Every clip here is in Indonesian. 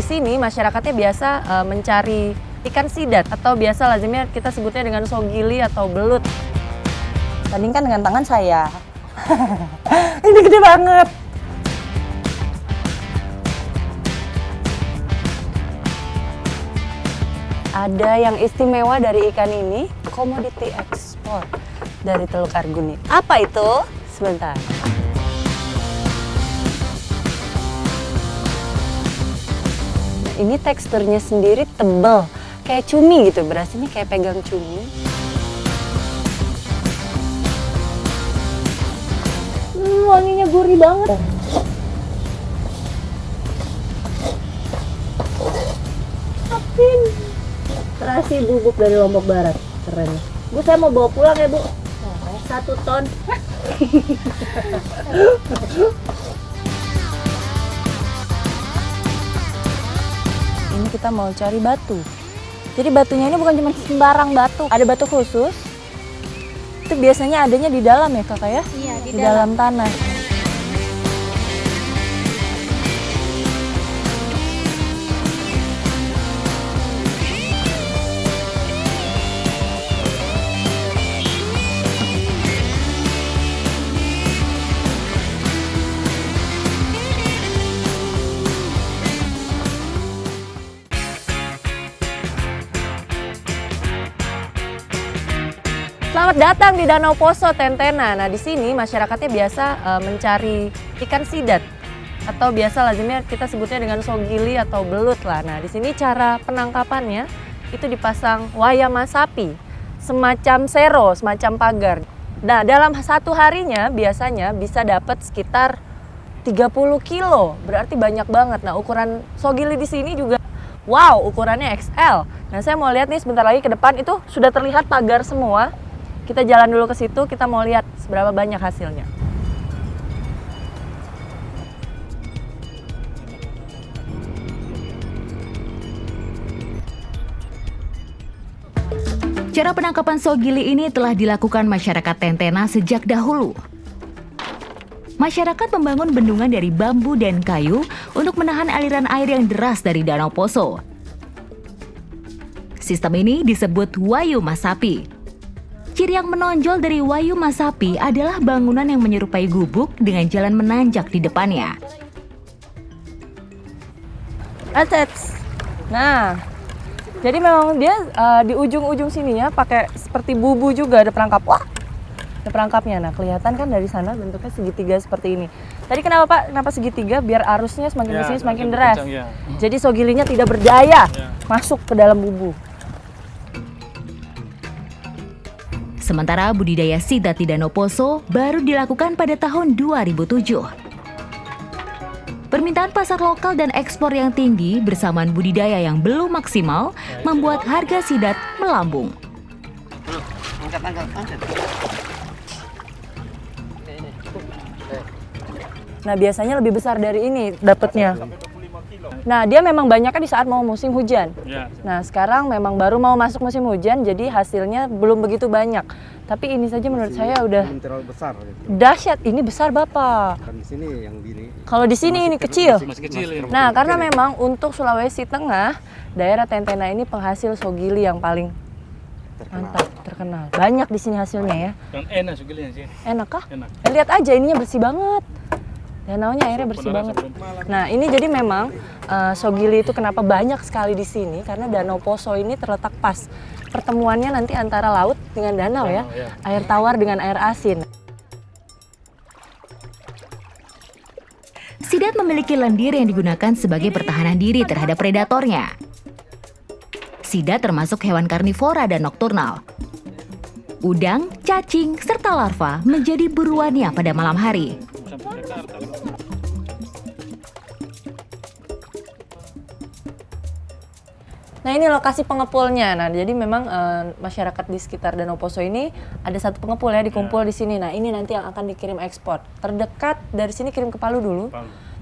sini masyarakatnya biasa mencari ikan sidat atau biasa lazimnya kita sebutnya dengan sogili atau belut. Bandingkan dengan tangan saya. Ini gede banget. Ada yang istimewa dari ikan ini, komoditi ekspor dari Teluk Arguni. Apa itu? Sebentar. Ini teksturnya sendiri tebal, kayak cumi gitu, berasanya kayak pegang cumi. Wanginya gurih banget. Apin. Terasi bubuk dari Lombok Barat, keren. Bu, saya mau bawa pulang ya, Bu. 1 ton. Ini kita mau cari batu. Jadi batunya ini bukan cuma sembarang batu, ada batu khusus. Itu biasanya adanya di dalam ya, Kakak ya? Iya, di dalam tanah. Selamat datang di Danau Poso Tentena. Nah, di sini masyarakatnya biasa mencari ikan sidat atau biasa lazimnya kita sebutnya dengan sogili atau belut lah. Nah, di sini cara penangkapannya itu dipasang wayama sapi, semacam sero, semacam pagar. Nah, dalam satu harinya biasanya bisa dapat sekitar 30 kilo, berarti banyak banget. Nah, ukuran sogili di sini juga wow, ukurannya XL. Nah, saya mau lihat nih sebentar lagi ke depan itu sudah terlihat pagar semua. Kita jalan dulu ke situ, kita mau lihat seberapa banyak hasilnya. Cara penangkapan sogili ini telah dilakukan masyarakat Tentena sejak dahulu. Masyarakat membangun bendungan dari bambu dan kayu untuk menahan aliran air yang deras dari Danau Poso. Sistem ini disebut wayuma sapi. Ciri yang menonjol dari wayuma sapi adalah bangunan yang menyerupai gubuk dengan jalan menanjak di depannya. Nah, jadi memang dia di ujung-ujung sininya pakai seperti bubu juga, ada perangkap. Wah, ada perangkapnya. Nah, kelihatan kan dari sana bentuknya segitiga seperti ini. Tadi kenapa Pak? Kenapa segitiga? Biar arusnya semakin kesini semakin deras. Kencang, ya. Jadi sogilinya tidak berdaya masuk ke dalam bubu. Sementara budidaya sidat di Danau Poso baru dilakukan pada tahun 2007. Permintaan pasar lokal dan ekspor yang tinggi bersamaan budidaya yang belum maksimal membuat harga sidat melambung. Nah, biasanya lebih besar dari ini dapatnya. Nah, dia memang banyaknya di saat mau musim hujan. Nah, sekarang memang baru mau masuk musim hujan, jadi hasilnya belum begitu banyak. Tapi ini saja menurut saya udah terlalu besar. Dahsyat. Ini besar, Bapak. Kan di sini yang gini. Kalau di sini ini kecil. Masih kecil ya. Nah, karena memang untuk Sulawesi Tengah, daerah Tentena ini penghasil sogili yang paling mantap, terkenal. Banyak di sini hasilnya ya. Dan enak sugilinya sih. Enak kah? Enak. Lihat aja, ininya bersih banget. Danaunya airnya bersih banget. Nah, ini jadi memang sogili itu kenapa banyak sekali di sini, karena Danau Poso ini terletak pas pertemuannya nanti antara laut dengan danau ya. Air tawar dengan air asin. Sidat memiliki lendir yang digunakan sebagai pertahanan diri terhadap predatornya. Sidat termasuk hewan karnivora dan nokturnal. Udang, cacing, serta larva menjadi buruannya pada malam hari. Nah, ini lokasi pengepulnya. Nah, jadi memang masyarakat di sekitar Danau Poso ini ada satu pengepul ya, dikumpul di sini. Nah, ini nanti yang akan dikirim ekspor. Terdekat dari sini kirim ke Palu dulu.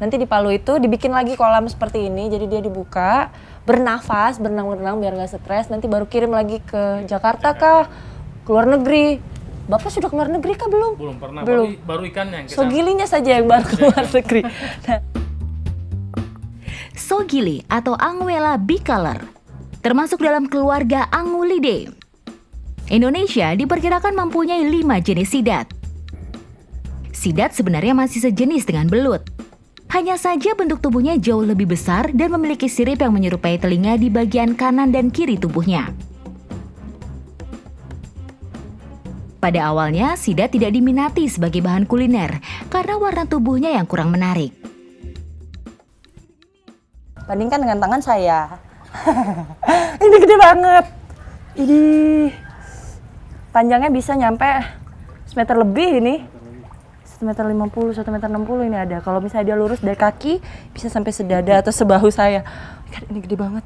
Nanti di Palu itu dibikin lagi kolam seperti ini, jadi dia dibuka, bernafas, berenang-berenang biar nggak stres. Nanti baru kirim lagi ke Jakarta kah, ke luar negeri. Bapak sudah ke luar negeri kah belum? Belum pernah. Belum. Baru ikannya yang Sogilinya saja yang baru ke luar negeri. Nah. Sogili atau Anguilla bicolor, termasuk dalam keluarga Angulidae. Indonesia diperkirakan mempunyai 5 jenis sidat. Sidat sebenarnya masih sejenis dengan belut. Hanya saja bentuk tubuhnya jauh lebih besar dan memiliki sirip yang menyerupai telinga di bagian kanan dan kiri tubuhnya. Pada awalnya, sidat tidak diminati sebagai bahan kuliner karena warna tubuhnya yang kurang menarik. Bandingkan dengan tangan saya. Ini gede banget. Ini panjangnya bisa nyampe 1 meter lebih ini. 1 meter 50, 1 meter 60 ini ada. Kalau misalnya dia lurus dari kaki, bisa sampai sedada atau sebahu saya. Ini gede banget.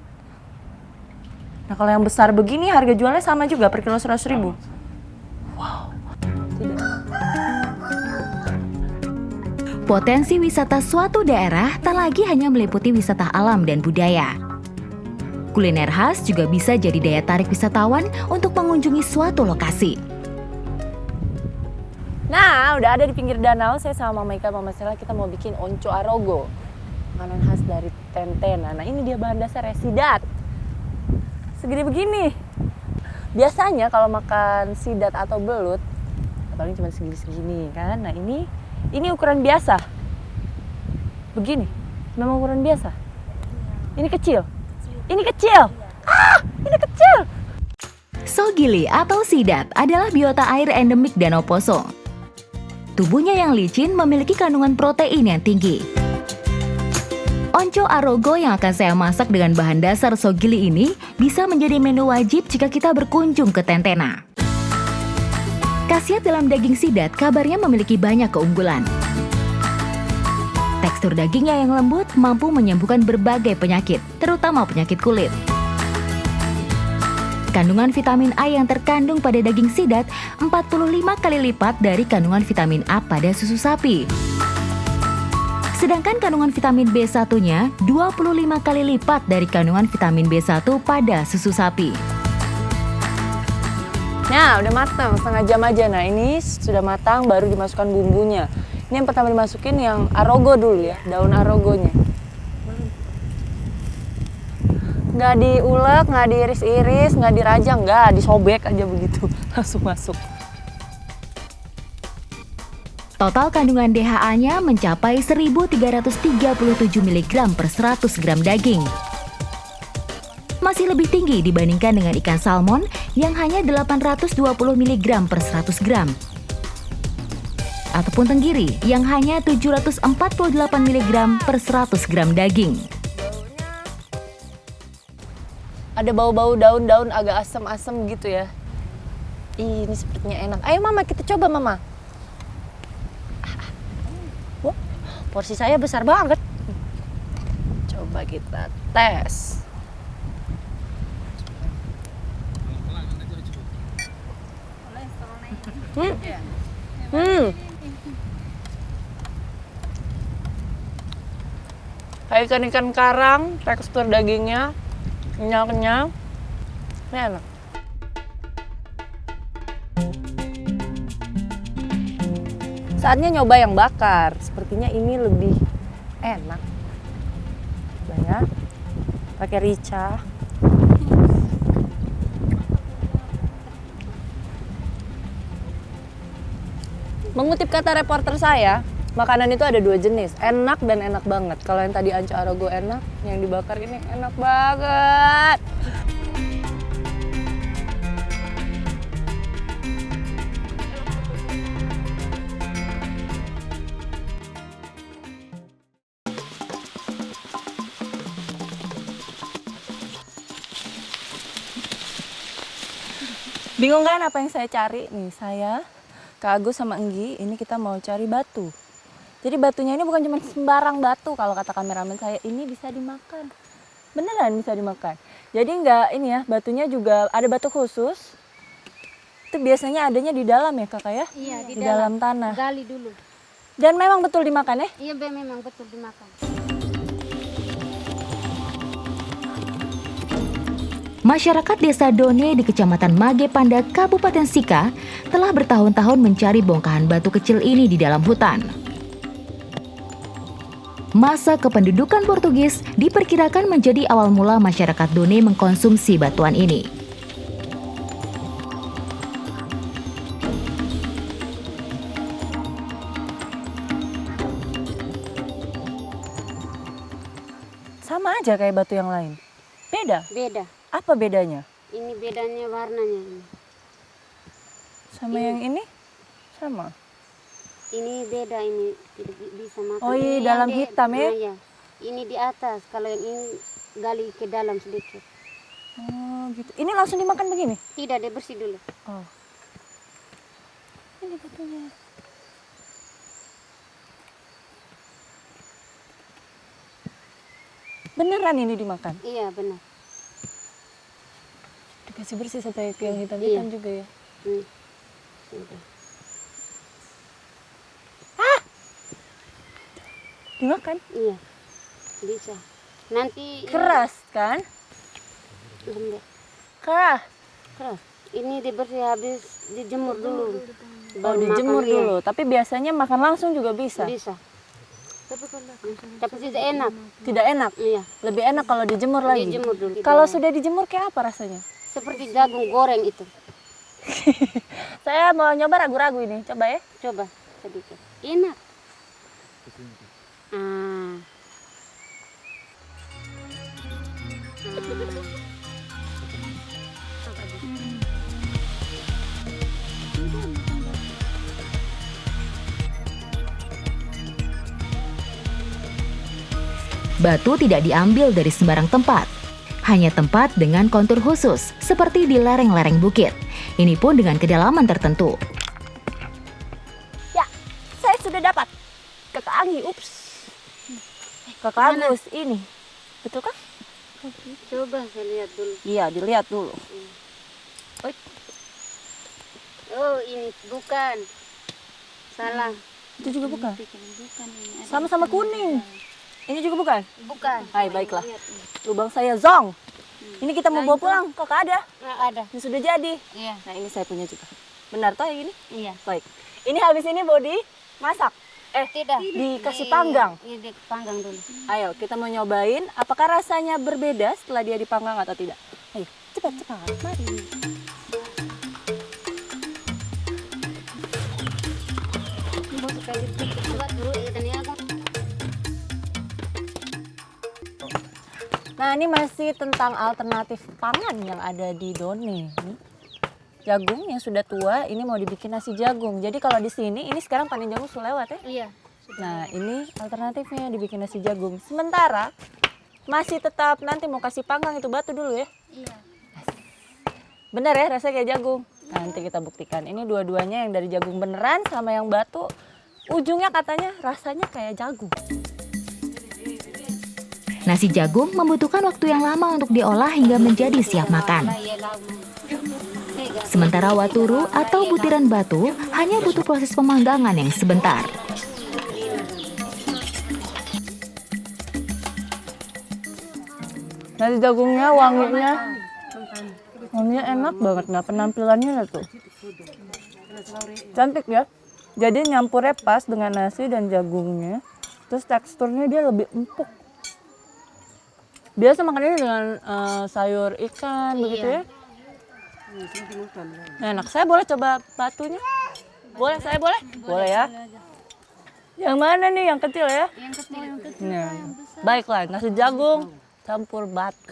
Nah kalau yang besar begini harga jualnya sama juga per kilo 100.000. Wow. Tidak. Potensi wisata suatu daerah tak lagi hanya meliputi wisata alam dan budaya. Kuliner khas juga bisa jadi daya tarik wisatawan untuk mengunjungi suatu lokasi. Nah, udah ada di pinggir danau. Saya sama Mama Ika, Mama Sela, kita mau bikin onco arogo, makanan khas dari Tentena. Nah, ini dia bahan dasarnya, sidat. Segede begini. Biasanya kalau makan sidat atau belut, paling cuma segini-segini kan. Nah, ini ukuran biasa. Begini, memang ukuran biasa. Ini kecil. Ini kecil. Ini kecil. Sogili atau sidat adalah biota air endemik Danau Poso. Tubuhnya yang licin memiliki kandungan protein yang tinggi. Onco arogo yang akan saya masak dengan bahan dasar sogili ini bisa menjadi menu wajib jika kita berkunjung ke Tentena. Khasiat dalam daging sidat kabarnya memiliki banyak keunggulan. Tekstur dagingnya yang lembut mampu menyembuhkan berbagai penyakit, terutama penyakit kulit. Kandungan vitamin A yang terkandung pada daging sidat 45 kali lipat dari kandungan vitamin A pada susu sapi. Sedangkan kandungan vitamin B1-nya 25 kali lipat dari kandungan vitamin B1 pada susu sapi. Nah, udah matang, setengah jam aja. Nah, ini sudah matang, baru dimasukkan bumbunya. Ini yang pertama dimasukin yang arogo dulu ya, daun arogonya. Nggak diulek, nggak diiris-iris, nggak dirajang, nggak, disobek aja begitu. Langsung masuk. Total kandungan DHA-nya mencapai 1.337 mg per 100 gram daging. Masih lebih tinggi dibandingkan dengan ikan salmon yang hanya 820 mg per 100 gram. Ataupun tenggiri yang hanya 748 mg per 100 gram daging. Ada bau-bau daun-daun agak asam-asam gitu ya. Ini sepertinya enak. Ayo Mama, kita coba Mama. Wah, porsi saya besar banget. Coba kita tes. Kayak ikan-ikan karang, tekstur dagingnya kenyal-kenyal. Ini enak. Saatnya nyoba yang bakar. Sepertinya ini lebih enak. Banyak. Pakai rica. Mengutip kata reporter saya, makanan itu ada 2 jenis, enak dan enak banget. Kalau yang tadi anco arogo enak, yang dibakar ini enak banget. Bingung kan apa yang saya cari? Nih, saya, Kak Agus sama Enggi, ini kita mau cari batu. Jadi batunya ini bukan cuma sembarang batu, kalau kata kameramen saya, ini bisa dimakan. Beneran bisa dimakan. Jadi enggak ini ya, batunya juga ada batu khusus. Itu biasanya adanya di dalam ya Kakak ya? Iya, di dalam tanah. Gali dulu. Dan memang betul dimakan ya? Iya, memang betul dimakan. Masyarakat Desa Done di Kecamatan Mage Panda, Kabupaten Sika telah bertahun-tahun mencari bongkahan batu kecil ini di dalam hutan. Masa kependudukan Portugis diperkirakan menjadi awal mula masyarakat Done mengkonsumsi batuan ini. Sama aja kayak batu yang lain. Beda. Beda. Apa bedanya? Ini bedanya warnanya. Sama yang ini? Sama. Ini beda, ini tidak bisa makan. Oh iya, Ini dalam yang hitam ya? Nah, ya. Ini di atas, kalau yang ini gali ke dalam sedikit. Oh gitu. Ini langsung dimakan begini? Tidak, dia bersih dulu. Oh. Ini batunya. Beneran ini dimakan? Iya, benar. Dikasih bersih sampai ke yang hitam-hitam juga ya? Sudah. Dimakan? Iya, bisa. Nanti Keras kan? lembek. Keras. Keras. Ini dibersih habis dijemur dulu. Oh, Baru dijemur makan, iya. dulu. Tapi biasanya makan langsung juga bisa? Bisa. Tapi tidak enak. Tidak enak? Iya, Lebih enak kalau dijemur lagi? dijemur dulu. Kalau sudah dijemur kayak apa rasanya? Seperti jagung goreng itu. Saya mau nyoba ragu-ragu ini. Coba ya. Coba sedikit. Enak. Ah. Batu tidak diambil dari sembarang tempat. Hanya tempat dengan kontur khusus, seperti di lereng-lereng bukit. Ini pun dengan kedalaman tertentu. Ya, saya sudah dapat. Kakak Anggi, ups. Kakak Agus, ini. Betul kan? Coba saya lihat dulu. Iya, dilihat dulu. Oh, ini bukan. Salah. Itu juga bukan? Bukan ini. Sama-sama kuning. Ini juga bukan? Bukan. Hai, baiklah. Lubang saya zong. Ini kita mau bawa pulang. Kakak ada? Nah, ada. Ini sudah jadi. Iya. Nah, ini saya punya juga. Benar toh yang ini? Iya. Baik. Ini habis ini body masak. Tidak. Dikasih panggang. Iya, dipanggang dulu. Ayo, kita mau nyobain apakah rasanya berbeda setelah dia dipanggang atau tidak. Ayo, cepat-cepat. Mari. Nah, ini masih tentang alternatif pangan yang ada di Done. Nih. Jagung yang sudah tua, ini mau dibikin nasi jagung. Jadi kalau di sini, ini sekarang panen jagung sudah lewat ya? Iya. Nah, ini alternatifnya dibikin nasi jagung. Sementara masih tetap nanti mau kasih panggang itu batu dulu ya. Iya. Bener ya, rasanya kayak jagung. Nanti kita buktikan. Ini dua-duanya yang dari jagung beneran sama yang batu. Ujungnya katanya rasanya kayak jagung. Nasi jagung membutuhkan waktu yang lama untuk diolah hingga menjadi siap makan. Sementara waturu atau butiran batu hanya butuh proses pemanggangan yang sebentar. Nasi jagungnya wanginya enak banget. Nah, penampilannya tuh cantik ya. Jadi nyampurnya pas dengan nasi dan jagungnya. Terus teksturnya dia lebih empuk. Biasa makannya dengan sayur ikan begitu ya. Enak. Saya boleh coba batunya? Boleh, saya boleh? Boleh ya. Yang mana nih? Yang kecil ya? Yang kecil. Nah, baiklah, nasi jagung campur batu.